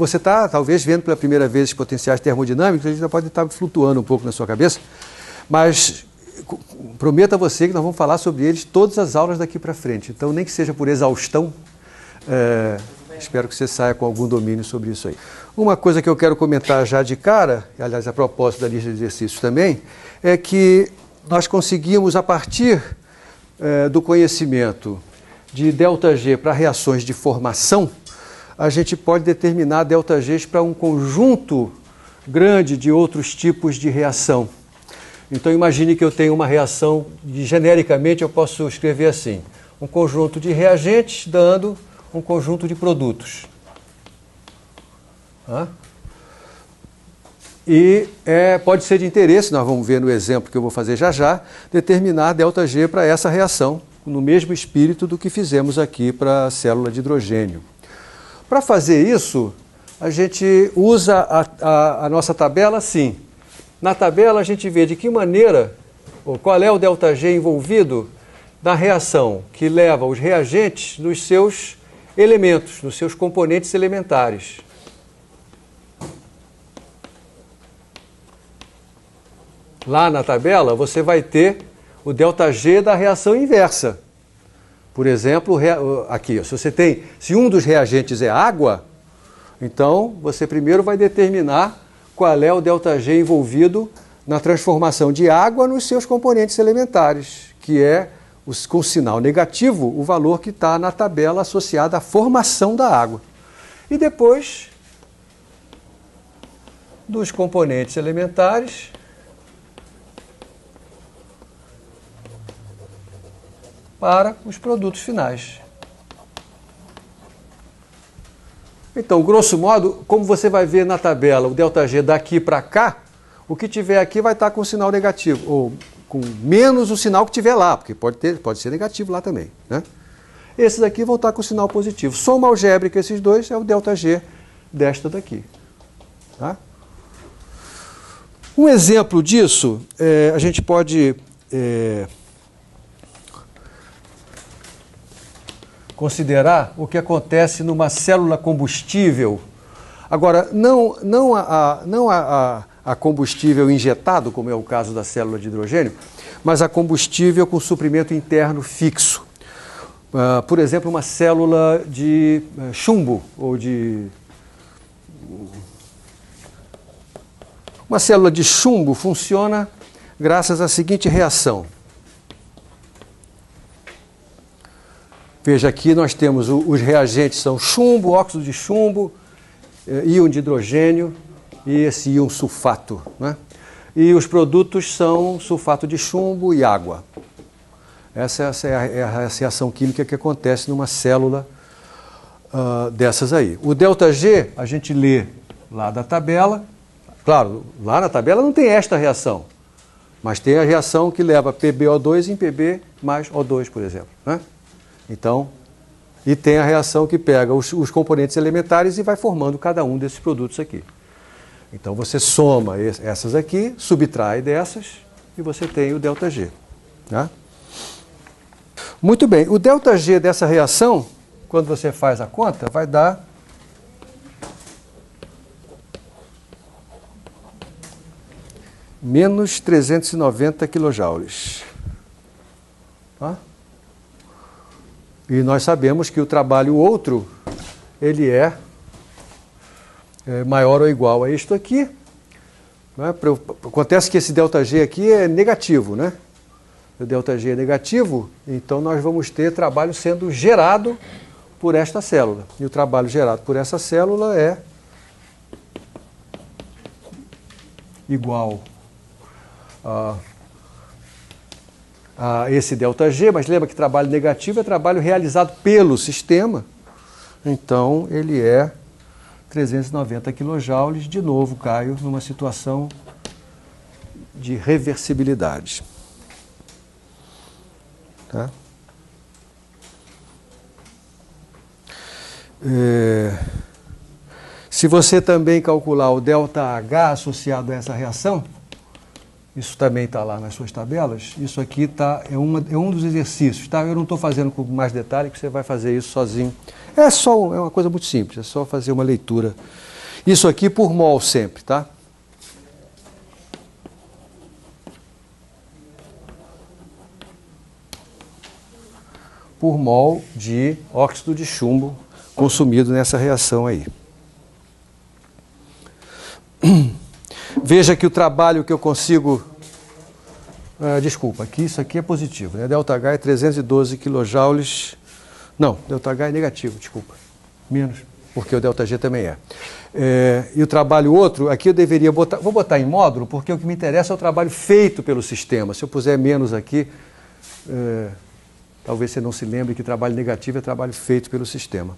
você está, talvez, vendo pela primeira vez os potenciais termodinâmicos, ele já pode estar flutuando um pouco na sua cabeça, mas prometo a você que nós vamos falar sobre eles todas as aulas daqui para frente. Então, nem que seja por exaustão, espero que você saia com algum domínio sobre isso aí. Uma coisa que eu quero comentar já de cara, aliás, a propósito da lista de exercícios também, é que nós conseguimos, a partir do conhecimento de ΔG para reações de formação, a gente pode determinar ΔGs para um conjunto grande de outros tipos de reação. Então, imagine que eu tenho uma reação, genericamente eu posso escrever assim, um conjunto de reagentes dando um conjunto de produtos. E pode ser de interesse, nós vamos ver no exemplo que eu vou fazer já já, determinar ΔG para essa reação, no mesmo espírito do que fizemos aqui para a célula de hidrogênio. Para fazer isso, a gente usa a nossa tabela assim. Na tabela a gente vê de que maneira, ou qual é o ΔG envolvido na reação que leva os reagentes nos seus elementos, nos seus componentes elementares. Lá na tabela você vai ter o ΔG da reação inversa. Por exemplo, aqui, se um dos reagentes é água, então você primeiro vai determinar qual é o ΔG envolvido na transformação de água nos seus componentes elementares, que é, com sinal negativo, o valor que está na tabela associada à formação da água. E depois, dos componentes elementares, para os produtos finais. Então, grosso modo, como você vai ver na tabela o ΔG daqui para cá, o que tiver aqui vai estar com sinal negativo, ou com menos o sinal que tiver lá, porque pode ser negativo lá também, né? Esses aqui vão estar com sinal positivo. Soma algébrica esses dois é o ΔG desta daqui. Tá? Um exemplo disso, a gente pode considerar o que acontece numa célula combustível. Agora, não a combustível injetado, como é o caso da célula de hidrogênio, mas a combustível com suprimento interno fixo. Por exemplo, uma célula de chumbo, ou de... Uma célula de chumbo funciona graças à seguinte reação. Veja, aqui nós temos os reagentes são chumbo, óxido de chumbo, íon de hidrogênio e esse íon sulfato, né? E os produtos são sulfato de chumbo e água. Essa é a reação química que acontece numa célula dessas aí. O ΔG a gente lê lá da tabela. Claro, lá na tabela não tem esta reação, mas tem a reação que leva PbO2 em Pb mais O2, por exemplo, né? Então, e tem a reação que pega os componentes elementares e vai formando cada um desses produtos aqui. Então você soma essas aqui, subtrai dessas e você tem o ΔG. Tá? Muito bem, o ΔG dessa reação, quando você faz a conta, vai dar menos 390 quilojoules. Tá? E nós sabemos que o trabalho outro, ele é maior ou igual a isto aqui. Né? Acontece que esse ΔG aqui é negativo, né? O ΔG é negativo, então nós vamos ter trabalho sendo gerado por esta célula. E o trabalho gerado por essa célula é igual a esse ΔG, mas lembra que trabalho negativo é trabalho realizado pelo sistema, então ele é 390 quilojoules, de novo caio numa situação de reversibilidade. Tá? Se você também calcular o ΔH associado a essa reação, Isso também está lá nas suas tabelas. Isso aqui é um dos exercícios, tá? Eu não estou fazendo com mais detalhe, que você vai fazer isso sozinho. É uma coisa muito simples, é só fazer uma leitura. Isso aqui por mol sempre, tá? Por mol de óxido de chumbo consumido nessa reação aí. Veja que o trabalho que eu consigo... desculpa, isso aqui é positivo, né? ΔH é 312 kJ. Não, ΔH é negativo, desculpa. Menos, porque o ΔG também é. E o trabalho outro, aqui eu deveria botar... Vou botar em módulo, porque o que me interessa é o trabalho feito pelo sistema. Se eu puser menos aqui... talvez você não se lembre que trabalho negativo é trabalho feito pelo sistema.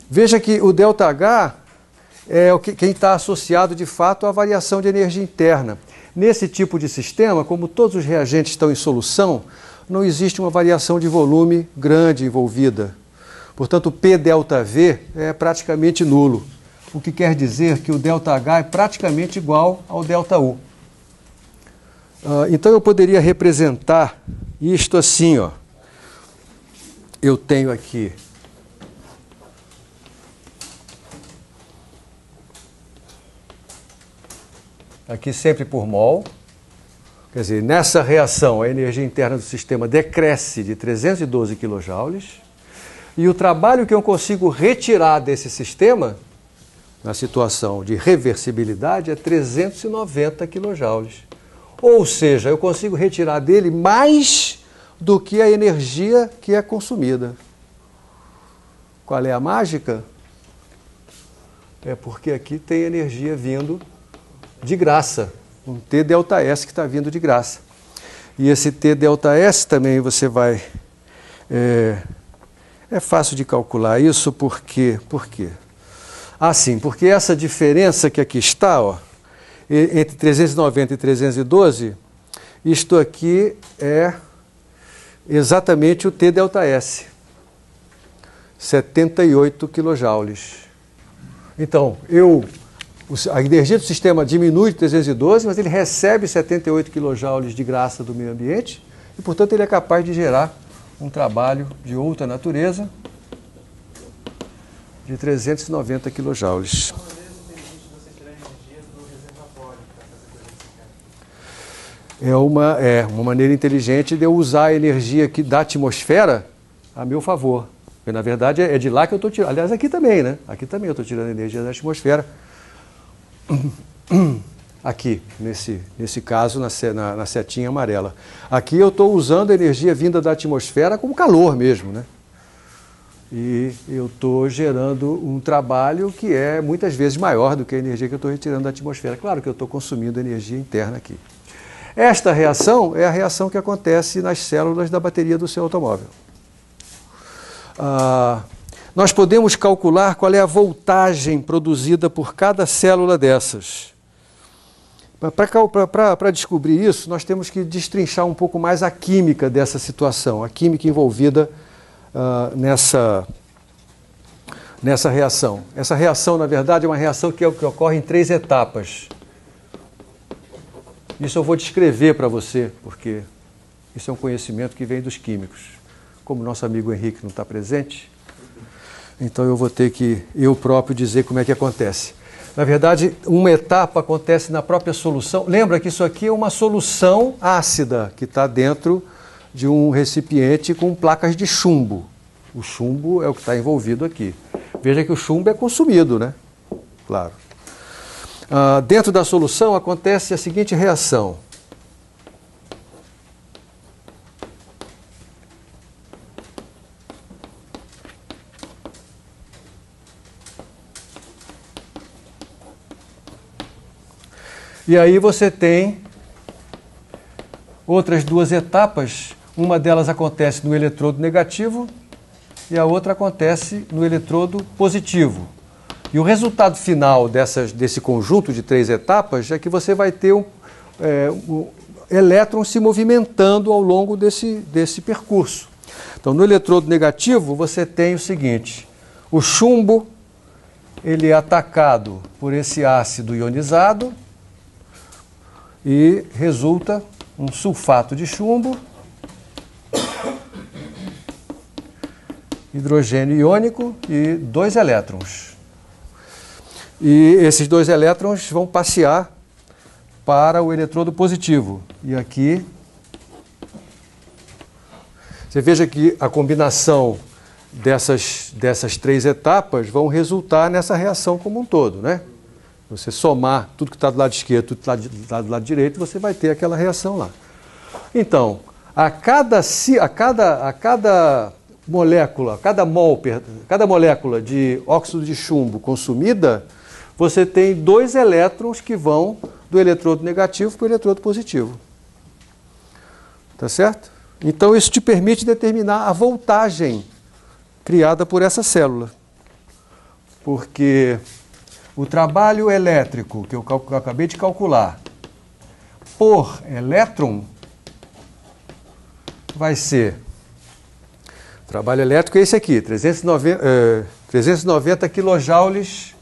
Veja que o ΔH é quem está associado de fato à variação de energia interna. Nesse tipo de sistema, como todos os reagentes estão em solução, não existe uma variação de volume grande envolvida. Portanto, o P∆V é praticamente nulo, o que quer dizer que o ΔH é praticamente igual ao ΔU. Então eu poderia representar isto assim, ó. Eu tenho aqui sempre por mol, quer dizer, nessa reação a energia interna do sistema decresce de 312 kJ e o trabalho que eu consigo retirar desse sistema, na situação de reversibilidade, é 390 kJ. Ou seja, eu consigo retirar dele mais do que a energia que é consumida. Qual é a mágica? É porque aqui tem energia vindo de graça, um T∆S que está vindo de graça. E esse T∆S também você vai... É fácil de calcular isso, por quê? Sim, porque essa diferença que aqui está, ó, entre 390 e 312, isto aqui é exatamente o T∆S, 78 kJ. Então, a energia do sistema diminui de 312, mas ele recebe 78 kJ de graça do meio ambiente e, portanto, ele é capaz de gerar um trabalho de outra natureza de 390 kJ. É uma maneira inteligente de eu usar a energia da atmosfera a meu favor. Porque, na verdade, é de lá que eu estou tirando. Aliás, aqui também, né? Aqui também eu estou tirando energia da atmosfera. Aqui, nesse caso, na setinha amarela. Aqui eu estou usando a energia vinda da atmosfera como calor mesmo, né? E eu estou gerando um trabalho que é muitas vezes maior do que a energia que eu estou retirando da atmosfera. Claro que eu estou consumindo energia interna aqui. Esta reação é a reação que acontece nas células da bateria do seu automóvel. Nós podemos calcular qual é a voltagem produzida por cada célula dessas. Para descobrir isso, nós temos que destrinchar um pouco mais a química dessa situação, a química envolvida nessa reação. Essa reação, na verdade, é uma reação que ocorre em 3 etapas. Isso eu vou descrever para você, porque isso é um conhecimento que vem dos químicos. Como nosso amigo Henrique não está presente, então eu vou ter que eu próprio dizer como é que acontece. Na verdade, uma etapa acontece na própria solução. Lembra que isso aqui é uma solução ácida que está dentro de um recipiente com placas de chumbo. O chumbo é o que está envolvido aqui. Veja que o chumbo é consumido, né? Claro. Dentro da solução acontece a seguinte reação. E aí você tem outras 2 etapas. Uma delas acontece no eletrodo negativo e a outra acontece no eletrodo positivo. E o resultado final desse conjunto de 3 etapas é que você vai ter um elétron se movimentando ao longo desse percurso. Então, no eletrodo negativo, você tem o seguinte: o chumbo ele é atacado por esse ácido ionizado, e resulta um sulfato de chumbo, hidrogênio iônico e 2 elétrons. E esses 2 elétrons vão passear para o eletrodo positivo. E aqui, você veja que a combinação dessas 3 etapas vão resultar nessa reação como um todo, né? Você somar tudo que está do lado esquerdo, tudo que está do lado direito, você vai ter aquela reação lá. Então, a cada molécula, cada molécula de óxido de chumbo consumida, você tem 2 elétrons que vão do eletrodo negativo para o eletrodo positivo. Tá certo? Então isso te permite determinar a voltagem criada por essa célula. Porque o trabalho elétrico que eu acabei de calcular por elétron vai ser... O trabalho elétrico é esse aqui, 390 kJ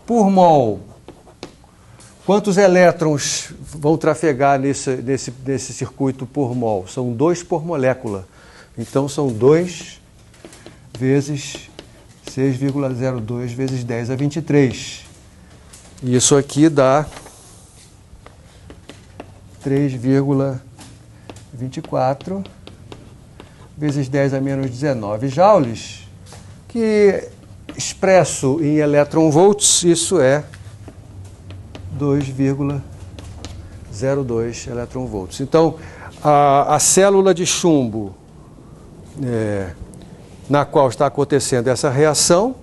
por mol. Quantos elétrons vão trafegar nesse circuito por mol? São 2 por molécula. Então são 2 vezes 6,02 vezes 10 a 23. E isso aqui dá 3,24 vezes 10 a menos 19 joules, que expresso em elétron-volts, isso é 2,02 elétron-volts. Então, a célula de chumbo na qual está acontecendo essa reação,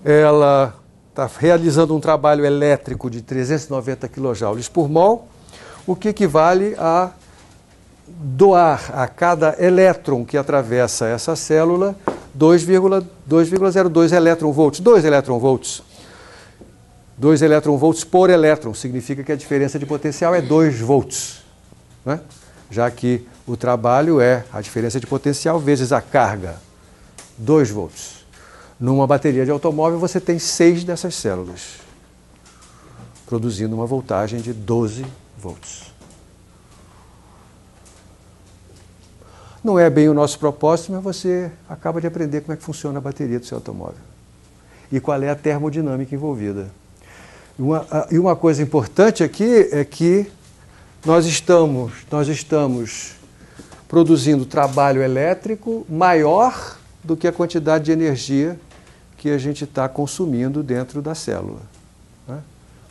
ela está realizando um trabalho elétrico de 390 kJ por mol, o que equivale a doar a cada elétron que atravessa essa célula 2,02 elétron-volts. 2 elétron-volts. 2 elétron-volts por elétron significa que a diferença de potencial é 2 volts, né? Já que o trabalho é a diferença de potencial vezes a carga, 2 volts. Numa bateria de automóvel você tem 6 dessas células, produzindo uma voltagem de 12 volts. Não é bem o nosso propósito, mas você acaba de aprender como é que funciona a bateria do seu automóvel e qual é a termodinâmica envolvida. E uma coisa importante aqui é que nós estamos produzindo trabalho elétrico maior do que a quantidade de energia que a gente está consumindo dentro da célula, né?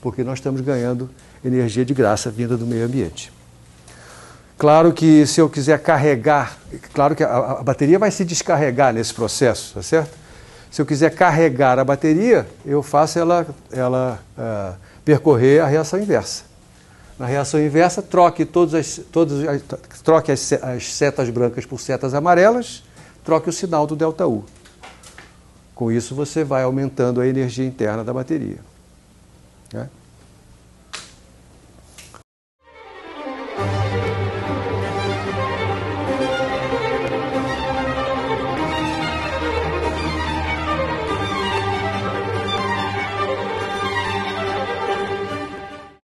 Porque nós estamos ganhando energia de graça vinda do meio ambiente. Claro que se eu quiser carregar, claro que a bateria vai se descarregar nesse processo, tá certo? Se eu quiser carregar a bateria, eu faço ela percorrer a reação inversa. Na reação inversa, troque as setas brancas por setas amarelas, troque o sinal do ΔU. Com isso, você vai aumentando a energia interna da bateria, né?